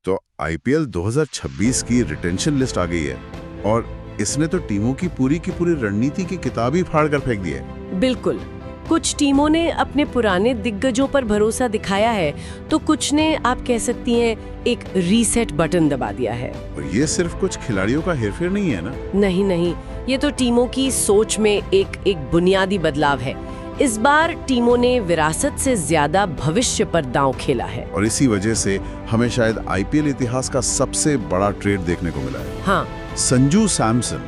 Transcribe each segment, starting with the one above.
तो आईपीएल 2026 की retention list आ गई है और इसने तो टीमों की पूरी रणनीति की किताब ही फाड़ कर फेंक दी है। बिल्कुल। कुछ टीमों ने अपने पुराने दिग्गजों पर भरोसा दिखाया है तो कुछ ने, आप कह सकती हैं, एक रीसेट बटन दबा दिया है। और ये सिर्फ कुछ खिलाड़ियों का हेरफेर नहीं है ना? नहीं, ये तो टीमों की सोच में एक बुनियादी बदलाव है। इस बार टीमों ने विरासत से ज्यादा भविष्य पर दांव खेला है और इसी वजह से हमें शायद आईपीएल इतिहास का सबसे बड़ा ट्रेड देखने को मिला है। हाँ, संजू सैमसन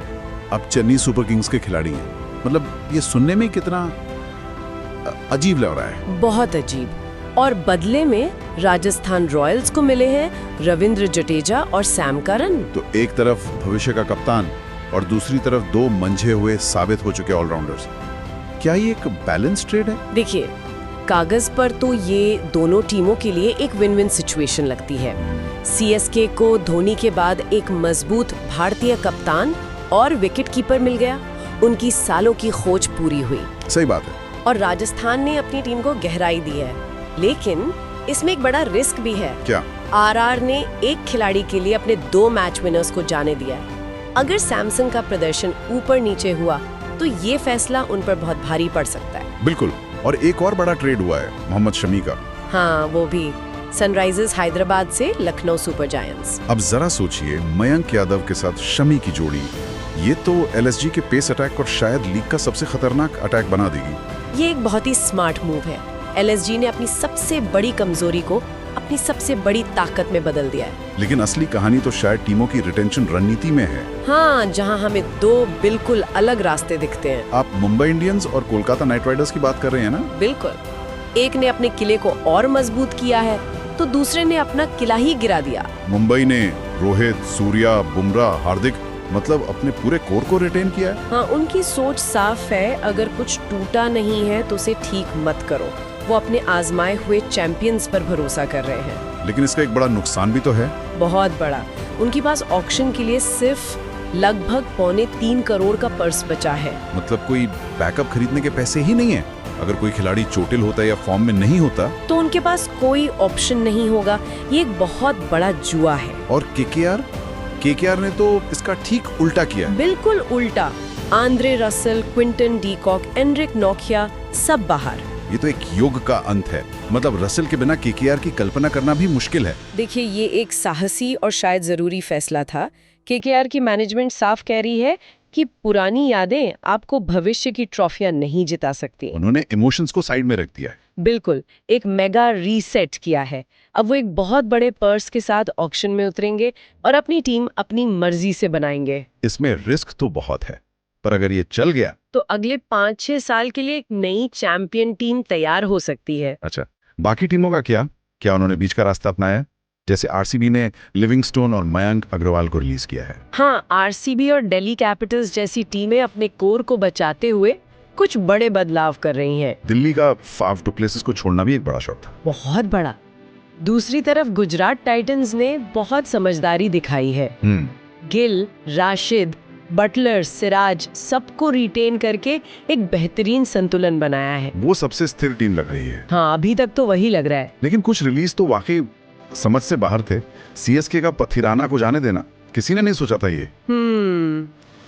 अब चेन्नई सुपर किंग्स के खिलाड़ी हैं। मतलब ये सुनने में कितना अजीब लग रहा है। बहुत अजीब। और बदले में राजस्थान रॉयल्स को मिले हैं रविंद्र जडेजा और सैम करन। तो एक तरफ भविष्य का कप्तान और दूसरी तरफ दो मंझे हुए साबित हो चुके ऑलराउंडर्स। क्या ये एक बैलेंस ट्रेड है? देखिए, कागज पर तो ये दोनों टीमों के लिए एक विन विन सिचुएशन लगती है। सीएसके को धोनी के बाद एक मजबूत भारतीय कप्तान और विकेटकीपर मिल गया। उनकी सालों की खोज पूरी हुई। सही बात है। और राजस्थान ने अपनी टीम को गहराई दी है, लेकिन इसमें एक बड़ा रिस्क भी है। क्या? आरआर ने एक खिलाड़ी के लिए अपने 2 मैच विनर्स को जाने दिया है। अगर सैमसन का प्रदर्शन ऊपर नीचे हुआ तो ये फैसला उन पर बहुत भारी पड़ सकता है। बिल्कुल। और एक और बड़ा ट्रेड हुआ है मोहम्मद शमी का। हाँ, वो भी सनराइजर्स हैदराबाद से लखनऊ सुपर जायंट्स। अब जरा सोचिए, मयंक यादव के साथ शमी की जोड़ी, ये तो एलएसजी के पेस अटैक और शायद लीग का सबसे खतरनाक अटैक बना देगी। ये एक बहुत ही स्मार्ट मूव है। एलएसजी ने अपनी सबसे बड़ी कमजोरी को अपनी सबसे बड़ी ताकत में बदल दिया है। लेकिन असली कहानी तो शायद टीमों की रिटेंशन रणनीति में है। हाँ, जहाँ हमें 2 बिल्कुल अलग रास्ते दिखते हैं। आप मुंबई इंडियंस और कोलकाता नाइट राइडर्स की बात कर रहे हैं ना? बिल्कुल। एक ने अपने किले को और मजबूत किया है तो दूसरे ने अपना किला ही गिरा दिया। मुंबई ने रोहित, सूर्या, बुमराह, हार्दिक, मतलब अपने पूरे कोर को रिटेन किया है। हाँ, उनकी सोच साफ है, अगर कुछ टूटा नहीं है तो उसे ठीक मत करो। वो अपने आजमाए हुए चैंपियंस पर भरोसा कर रहे हैं। लेकिन इसका एक बड़ा नुकसान भी तो है। बहुत बड़ा। उनके पास ऑक्शन के लिए सिर्फ लगभग 3.25 करोड़ का पर्स बचा है। मतलब कोई बैकअप खरीदने के पैसे ही नहीं है। अगर कोई खिलाड़ी चोटिल होता या फॉर्म में नहीं होता तो उनके पास कोई ऑप्शन नहीं होगा। ये एक बहुत बड़ा जुआ है। और केकेआर ने तो इसका ठीक उल्टा किया। बिल्कुल उल्टा। Andre Russell, Quinton de Kock, Anrich नोकिया सब बाहर। ये तो एक युग का अंत है। मतलब रसल के बिना केकेआर की कल्पना करना भी मुश्किल है। देखिए, ये एक साहसी और शायद जरूरी फैसला था। केकेआर की मैनेजमेंट साफ कह रही है कि पुरानी यादें आपको भविष्य की ट्रॉफियां नहीं जिता सकती। उन्होंने इमोशंस को साइड में रख दिया है। बिल्कुल, एक मेगा रीसेट किया है। अब वो एक बहुत बड़े पर्स के साथ ऑक्शन में उतरेंगे और अपनी टीम अपनी मर्जी से बनाएंगे। इसमें रिस्क तो बहुत है, पर अगर ये चल गया तो अगले 5-6 साल के लिए एक नई चैंपियन टीम तैयार हो सकती है। अच्छा, बाकी टीमों का क्या उन्होंने बीच का रास्ता अपनाया? जैसे आरसीबी ने लिविंगस्टोन और मयंक अग्रवाल को रिलीज किया है। हाँ, आरसीबी और दिल्ली कैपिटल्स जैसी टीमें अपने कोर को बचाते हुए कुछ बड़े बदलाव कर रही हैं। दिल्ली का फाफ डु प्लेसिस को छोड़ना भी एक बड़ा शॉट था। बहुत बड़ा। दूसरी तरफ गुजरात टाइटंस ने बहुत समझदारी दिखाई है। गिल, राशिद, बटलर, सिराज सबको रिटेन करके एक बेहतरीन संतुलन बनाया है। वो सबसे स्थिर टीम लग रही है। हाँ, अभी तक तो वही लग रहा है। लेकिन कुछ रिलीज तो वाकई समझ से बाहर थे। सीएसके का पथिराना को जाने देना, किसी ने नहीं सोचा था ये।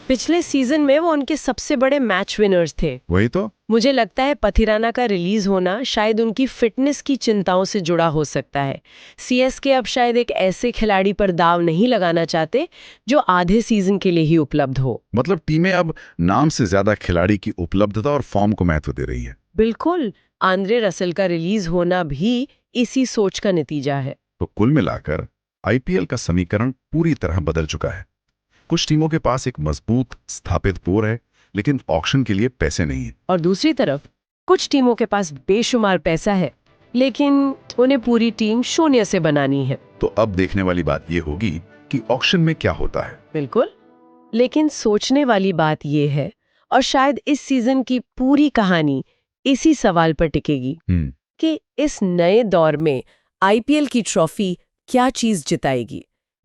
पिछले सीजन में वो उनके सबसे बड़े मैच विनर्स थे। वही तो। मुझे लगता है पथिराना का रिलीज होना शायद उनकी फिटनेस की चिंताओं से जुड़ा हो सकता है। सीएसके अब शायद एक ऐसे खिलाड़ी पर दाव नहीं लगाना चाहते जो आधे सीजन के लिए ही उपलब्ध हो। मतलब टीमें अब नाम से ज्यादा खिलाड़ी की उपलब्धता और फॉर्म को महत्व दे रही है। बिल्कुल। आंद्रे रसल का रिलीज होना भी इसी सोच का नतीजा है। तो कुल मिलाकर आईपीएल का समीकरण पूरी तरह बदल चुका है। कुछ टीमों के पास एक मजबूत स्थापित कोर है, लेकिन ऑक्शन के लिए पैसे नहीं है। और दूसरी तरफ कुछ टीमों के पास बेशुमार पैसा है, लेकिन उन्हें पूरी टीम शून्य से बनानी है। तो अब देखने वाली बात ये होगी कि ऑक्शन में क्या होता है। बिल्कुल। लेकिन सोचने वाली बात ये है, और शायद इस सीजन की पूरी कहानी इसी सवाल पर टिकेगी कि इस नए दौर में आईपीएल की ट्रॉफी क्या चीज जिताएगी?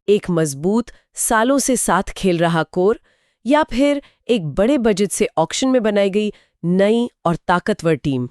एक मजबूत, सालों से साथ खेल रहा कोर, या फिर एक बड़े बजट से ऑक्शन में बनाई गई नई और ताकतवर टीम?